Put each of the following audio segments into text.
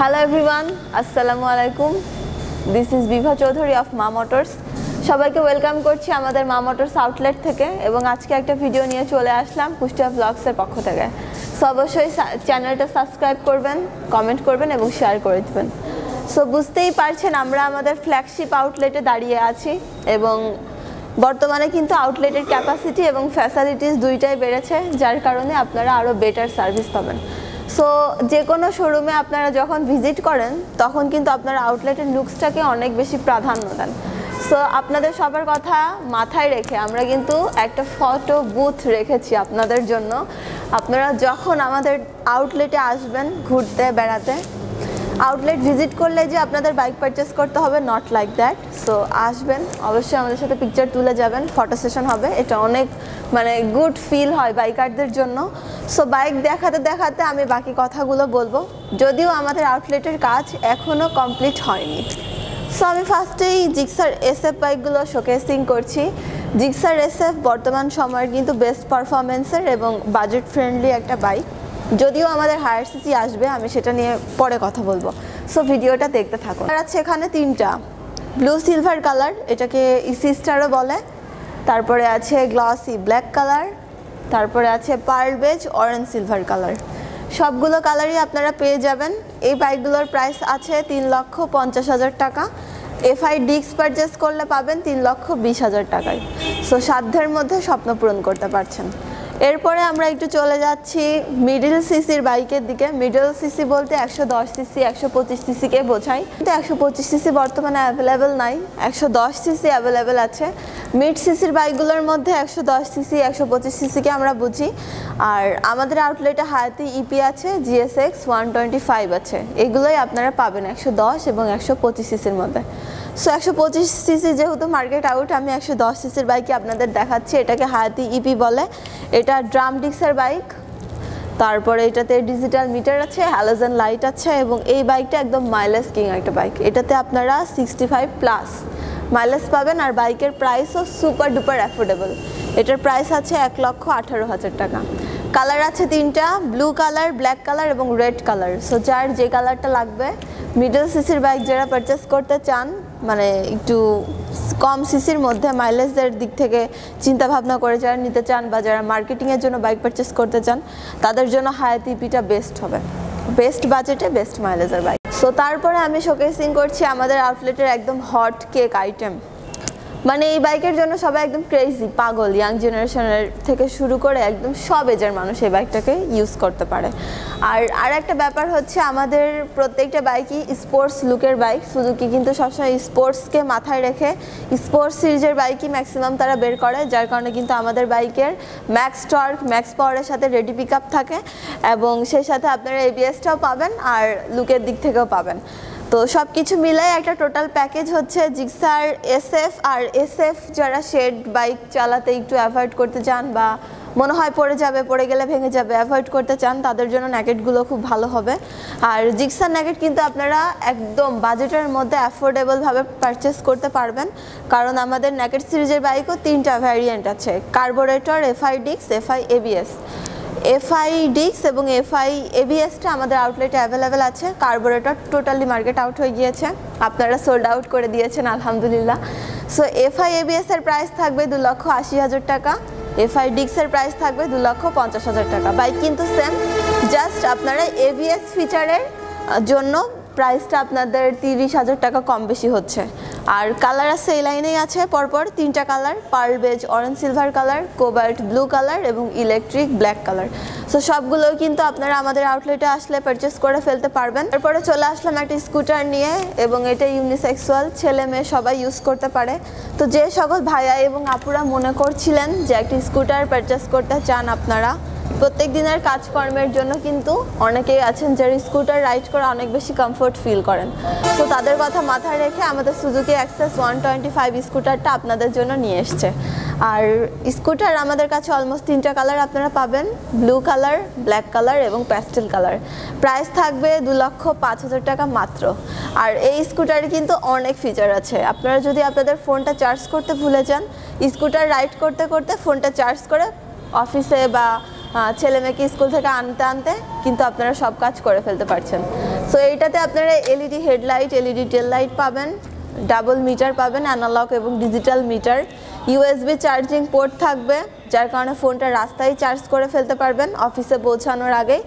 Hello everyone, Assalamu alaikum. This is Bibha Chaudhary of Ma Motors. সবাইকে welcome করছি আমাদের মা মোটরস আউটলেট থেকে এবং আজকে একটা ভিডিও নিয়ে চলে আসলাম কুষ্টিয়া ব্লগসের পক্ষ থেকে। সো অবশ্যই চ্যানেলটা সাবস্ক্রাইব করবেন, কমেন্ট করবেন এবং শেয়ার করে দেবেন। সো বুঝতেই পারছেন আমরা আমাদের ফ্ল্যাগশিপ আউটলেটে দাঁড়িয়ে আছি এবং বর্তমানে কিন্তু আউটলেটের ক্যাপাসিটি এবং ফ্যাসিলিটিস দুইটাই বেড়েছে, যার কারণে আপনারা আরও বেটার সার্ভিস পাবেন। সো যে কোনো শোরুমে আপনারা যখন ভিজিট করেন তখন কিন্তু আপনারা আউটলেটের লুকসটাকে অনেক বেশি প্রাধান্য দেন। সো আপনাদের সবার কথা মাথায় রেখে আমরা কিন্তু একটা ফটো বুথ রেখেছি আপনাদের জন্য। আপনারা যখন আমাদের আউটলেটে আসবেন ঘুরতে বেড়াতে, আউটলেট ভিজিট করলে যে আপনাদের বাইক পারচেস করতে হবে, নট লাইক দ্যাট। সো আসবেন, অবশ্যই আমাদের সাথে পিকচার তুলে যাবেন, ফটো সেশন হবে। এটা অনেক গুড ফিল হয় বাইকারদের জন্য। সো বাইক দেখাতে দেখাতে আমি বাকি কথাগুলো বলবো, যদিও আমাদের আউটলেটের কাজ এখনও কমপ্লিট হয়নি। সো আমি ফার্স্টেই জিক্সার SF বাইকগুলো শোকেসিং করছি। জিক্সার SF বর্তমান সময়ের কিন্তু বেস্ট পারফরমেন্সের এবং বাজেট ফ্রেন্ডলি একটা বাইক। যদিও আমাদের হায়ার সিসি আসবে, আমি সেটা নিয়ে পরে কথা বলবো। সো ভিডিওটা দেখতে থাকুন। আর আছে এখানে তিনটা, ব্লু সিলভার কালার, এটাকে ইসি স্টারও বলে। তারপরে আছে গ্লসি ব্ল্যাক কালার, তারপরে আছে pearl beige orange silver colour. সবগুলো কালারই আপনারা পেয়ে যাবেন। এই বাইকগুলোর প্রাইস আছে 3,50,000 টাকা। FI ডিক্স পারচেস করলে পাবেন 3,20,000 টাকায়। সো সাধ্যের মধ্যে স্বপ্ন পূরণ করতে পারছেন। এরপরে আমরা একটু চলে যাচ্ছি মিডল সিসির বাইকের দিকে। মিডল সিসি বলতে 110 সিসি 125 সিসিকে বোঝায়, কিন্তু 125 সিসি বর্তমানে অ্যাভেলেবেল নাই, 110 সিসি অ্যাভেলেবেল আছে। মিড সিসির বাইকগুলোর মধ্যে 110 সিসি 125 সিসিকে আমরা বুঝি। আর আমাদের আউটলেটে হায়াতি EP আছে, GSX 125 আছে। এগুলোই আপনারা পাবেন 110 এবং 125 সিসির মধ্যে। সো 125 সিসি যেহেতু মার্কেট আউট, আমি 110 সিসির বাইকই আপনাদের দেখাচ্ছি। এটাকে হায়াতি EP বলে। এটা ড্রাম ডিক্সের বাইক। তারপরে এটাতে ডিজিটাল মিটার আছে, হ্যালোজেন লাইট আছে এবং এই বাইকটা একদম মাইলেজ কিং একটা বাইক। এটাতে আপনারা 65+ মাইলেজ পাবেন আর বাইকের প্রাইসও সুপার ডুপার অ্যাফোর্ডেবল। এটার প্রাইস আছে 1,18,000 টাকা। কালার আছে তিনটা, ব্লু কালার, ব্ল্যাক কালার এবং রেড কালার। সো যার যে কালারটা লাগবে, মিডল সিসির বাইক যারা পারচেস করতে চান, একটু কম সিসির মধ্যে মাইলেজের দিক থেকে চিন্তা ভাবনা করে যারা নিতে চান বা যারা মার্কেটিংয়ের জন্য বাইক পারচেস করতে চান, তাদের জন্য হায়াতি EPটা বেস্ট হবে। বেস্ট বাজেটে বেস্ট মাইলেজের বাইক। সো তারপরে আমি শোকেসিং করছি আমাদের আউটলেটের একদম হট কেক আইটেম। এই বাইকের জন্য সবাই একদম ক্রেজি, পাগল। ইয়াং জেনারেশনের থেকে শুরু করে একদম সব এজের মানুষ এই বাইকটাকে ইউজ করতে পারে। আর একটা ব্যাপার হচ্ছে, আমাদের প্রত্যেকটা বাইকই স্পোর্টস লুকের বাইক। সুজুকি কিন্তু সবসময় স্পোর্টসকে মাথায় রেখে স্পোর্টস সিরিজের বাইকই ম্যাক্সিমাম তারা বের করে, যার কারণে কিন্তু আমাদের বাইকের ম্যাক্স টর্ক, ম্যাক্স পাওয়ারের সাথে রেডি পিক আপ থাকে এবং সেই সাথে আপনারা ABSটাও পাবেন আর লুকের দিক থেকেও পাবেন। তো সব কিছু মিলাই একটা টোটাল প্যাকেজ হচ্ছে জিক্সার SF। আর SF যারা শেড বাইক চালাতে একটু অ্যাভয়েড করতে চান বা মনে হয় পড়ে গেলে ভেঙে যাবে, অ্যাভয়েড করতে চান, তাদের জন্য ন্যাকেটগুলো খুব ভালো হবে। আর জিক্সার ন্যাকেট কিন্তু আপনারা একদম বাজেটের মধ্যে অ্যাফোর্ডেবলভাবে পারচেস করতে পারবেন, কারণ আমাদের ন্যাকেট সিরিজের বাইকও তিনটা ভ্যারিয়েন্ট আছে, কার্বোরেটর, FI ডিক্স, FI ABS। FI ডিক্স এবং FI ABSটা আমাদের আউটলেটে অ্যাভেলেবেল আছে। কার্বোরেটর টোটালি মার্কেট আউট হয়ে গিয়েছে, আপনারা সোল্ড আউট করে দিয়েছেন আলহামদুলিল্লাহ। সো FI ABS এর প্রাইস থাকবে 2,80,000 টাকা, FI ডিক্সের প্রাইস থাকবে 2,50,000 টাকা। বাইক কিন্তু সেম, জাস্ট আপনারা ABS ফিচারের জন্য প্রাইসটা আপনাদের 30,000 টাকা কম বেশি হচ্ছে। আর কালার আছে এই লাইনেই আছে পরপর তিনটা colour, pearl beige orange silver colour, cobalt blue colour এবং ইলেকট্রিক ব্ল্যাক কালার। সো সবগুলোই কিন্তু আপনারা আমাদের আউটলেটে আসলে পারচেস করে ফেলতে পারবেন। এরপরে চলে আসলাম একটা স্কুটার নিয়ে এবং এটা ইউনিসেক্সুয়াল, ছেলে মেয়ে সবাই ইউজ করতে পারে। তো যে সকল ভাইয়া এবং আপুরা মনে করছিলেন যে একটা স্কুটার পারচেস করতে চান, আপনারা প্রত্যেক দিনের কাজকর্মের জন্য কিন্তু অনেকেই আছেন যারা স্কুটার রাইড করে অনেক বেশি কমফোর্ট ফিল করেন। তো তাদের কথা মাথায় রেখে আমাদের সুজুকি অ্যাক্সেস 125 স্কুটারটা আপনাদের জন্য নিয়ে এসছে। আর স্কুটার আমাদের কাছে অলমোস্ট তিনটা কালার আপনারা পাবেন, ব্লু কালার, ব্ল্যাক কালার এবং প্যাস্টেল কালার। প্রাইস থাকবে 2,05,000 টাকা মাত্র। আর এই স্কুটারে কিন্তু অনেক ফিচার আছে। আপনারা যদি আপনাদের ফোনটা চার্জ করতে ভুলে যান, স্কুটার রাইড করতে করতে ফোনটা চার্জ করে অফিসে বা ছেলে মেয়েকে স্কুল থেকে আনতে আনতে কিন্তু আপনারা সব কাজ করে ফেলতে পারছেন। সো এইটাতে আপনারা এলইডি হেডলাইট, এলইডি টেল লাইট পাবেন, ডাবল মিটার পাবেন, অ্যানালগ এবং digital meter, USB charging port থাকবে, যার কারণে ফোনটা রাস্তায় চার্জ করে ফেলতে পারবেন অফিসে পৌঁছানোর আগেই।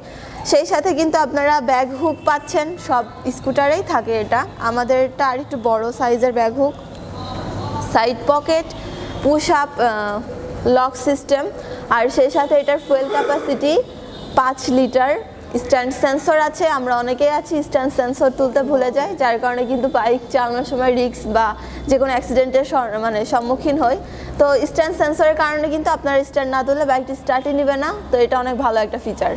সেই সাথে কিন্তু আপনারা ব্যাগ হুক পাচ্ছেন, সব স্কুটারেই থাকে এটা। আমাদেরটা আর একটু বড় সাইজের bag hook, side pocket, push up lock system, আর সেই সাথে এটার fuel capacity 5 litre. Stand sensor আছে, আমরা অনেকেই আছি স্ট্যান্ড সেন্সর তুলতে ভুলে যাই, যার কারণে কিন্তু বাইক চালানোর সময় রিস্ক বা যে কোনো অ্যাক্সিডেন্টের সম্মুখীন হই। তো স্ট্যান্ড সেন্সরের কারণে কিন্তু আপনার স্ট্যান্ড না তুললে বাইকটি স্টার্টই নেবে না, তো এটা অনেক ভালো একটা ফিচার।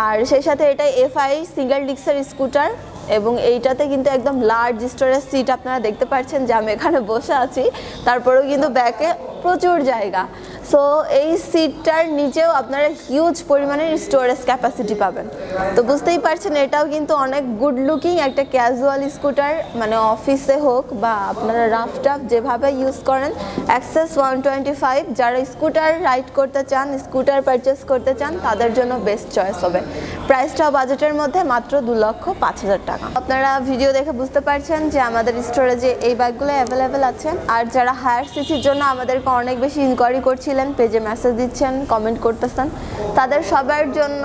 আর সেই সাথে এটা এফআই সিঙ্গেল ডিস্কের স্কুটার, এবং এইটাতে কিন্তু একদম লার্জ স্টোরেজ সিট আপনারা দেখতে পাচ্ছেন যে আমি এখানে বসে আছি, তারপরেও কিন্তু ব্যাকে প্রচুর জায়গা। সো এই সিটটার নিচেও আপনারা হিউজ পরিমাণের স্টোরেজ ক্যাপাসিটি পাবেন। তো বুঝতেই পারছেন এটাও কিন্তু অনেক গুড লুকিং একটা ক্যাজুয়াল স্কুটার, মানে অফিসে হোক বা আপনারা রাফ টাফ যেভাবে ইউজ করেন। অ্যাক্সেস 125, যারা স্কুটার রাইড করতে চান, স্কুটার পারচেস করতে চান, তাদের জন্য বেস্ট চয়েস হবে। প্রাইসটাও বাজেটের মধ্যে, মাত্র 2,05,000 টাকা। আপনারা ভিডিও দেখে বুঝতে পারছেন যে আমাদের স্টোরেজে এই বাইকগুলো অ্যাভেলেবেল আছে। আর যারা হায়ার সিসির জন্য আমাদেরকে অনেক বেশি ইনকোয়ারি করছিলেন, পেজে মেসেজ দিচ্ছেন, কমেন্ট করতেছেন, তাদের সবার জন্য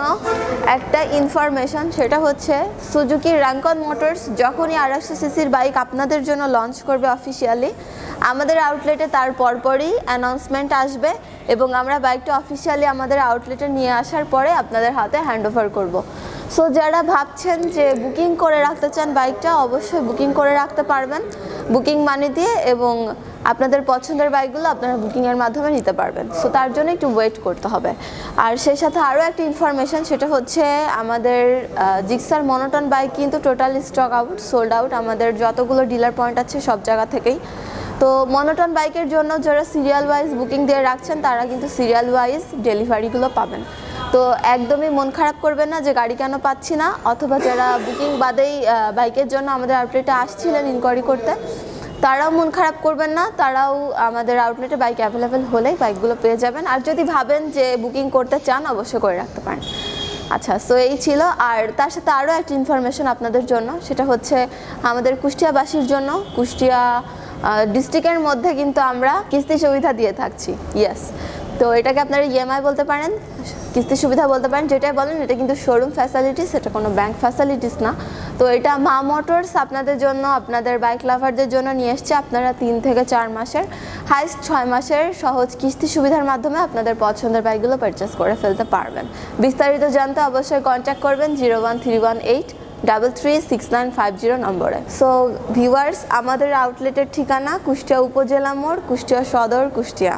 একটা ইনফরমেশন, সেটা হচ্ছে সুজুকি র্যাঙ্কন মোটরস যখনই 250 সিসির বাইক আপনাদের জন্য লঞ্চ করবে অফিসিয়ালি, আমাদের আউটলেটে তার পরপরই অ্যানাউন্সমেন্ট আসবে এবং আমরা বাইকটা অফিসিয়ালি আমাদের আউটলেটে নিয়ে আসার পরে আপনাদের হাতে হ্যান্ড ওভার করবো। সো যারা ভাবছেন যে বুকিং করে রাখতে চান বাইকটা, অবশ্যই বুকিং করে রাখতে পারবেন বুকিং মানি দিয়ে, এবং আপনাদের পছন্দের বাইকগুলো আপনারা বুকিংয়ের মাধ্যমে নিতে পারবেন। সো তার জন্য একটু ওয়েট করতে হবে। আর সেই সাথে আরও একটা ইনফরমেশন, সেটা হচ্ছে আমাদের জিক্সার মনোটন বাইক কিন্তু totally stock out, sold out. আমাদের যতগুলো ডিলার পয়েন্ট আছে সব জায়গা থেকেই। তো মনোটন বাইকের জন্য যারা সিরিয়াল ওয়াইজ বুকিং দিয়ে রাখছেন, তারা কিন্তু সিরিয়াল ওয়াইজ ডেলিভারিগুলো পাবেন। তো একদমই মন খারাপ করবেন না যে গাড়ি কেন পাচ্ছি না, অথবা যারা বুকিং বাদেই বাইকের জন্য আমাদের আউটলেটে আসছিলেন ইনকোয়ারি করতে, তারাও মন খারাপ করবেন না, তারাও আমাদের আউটলেটে বাইক অ্যাভেলেবেল হলেই বাইকগুলো পেয়ে যাবেন। আর যদি ভাবেন যে বুকিং করতে চান, অবশ্যই করে রাখতে পারেন। আচ্ছা, সো এই ছিল। আর তার সাথে আরও একটা ইনফরমেশন আপনাদের জন্য, সেটা হচ্ছে আমাদের কুষ্টিয়াবাসীর জন্য, কুষ্টিয়া ডিস্ট্রিক্টের মধ্যে কিন্তু আমরা কিস্তি সুবিধা দিয়ে থাকছি। ইয়েস, তো এটাকে আপনারা ইএমআই বলতে পারেন, কিস্তি সুবিধা বলতে পারেন, যেটাই বলেন। এটা কিন্তু শোরুম ফ্যাসিলিটিস, এটা কোনো ব্যাংক ফ্যাসিলিটিস না। তো এটা মা মোটরস আপনাদের জন্য, আপনাদের বাইক লাভারদের জন্য নিয়ে এসছে। আপনারা 3 থেকে 4 মাসের, হাইস্ট 6 মাসের সহজ কিস্তি সুবিধার মাধ্যমে আপনাদের পছন্দের বাইকগুলো পারচেস করে ফেলতে পারবেন। বিস্তারিত জানতে অবশ্যই কন্ট্যাক্ট করবেন 01318336950 নম্বরে। সো ভিউয়ার্স, আমাদের আউটলেটের ঠিকানা কুষ্টিয়া উপজেলা মোড়, কুষ্টিয়া সদর, কুষ্টিয়া।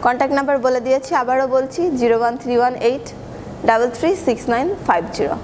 কন্ট্যাক্ট নাম্বার বলে দিয়েছি, আবারও বলছি 01318336950।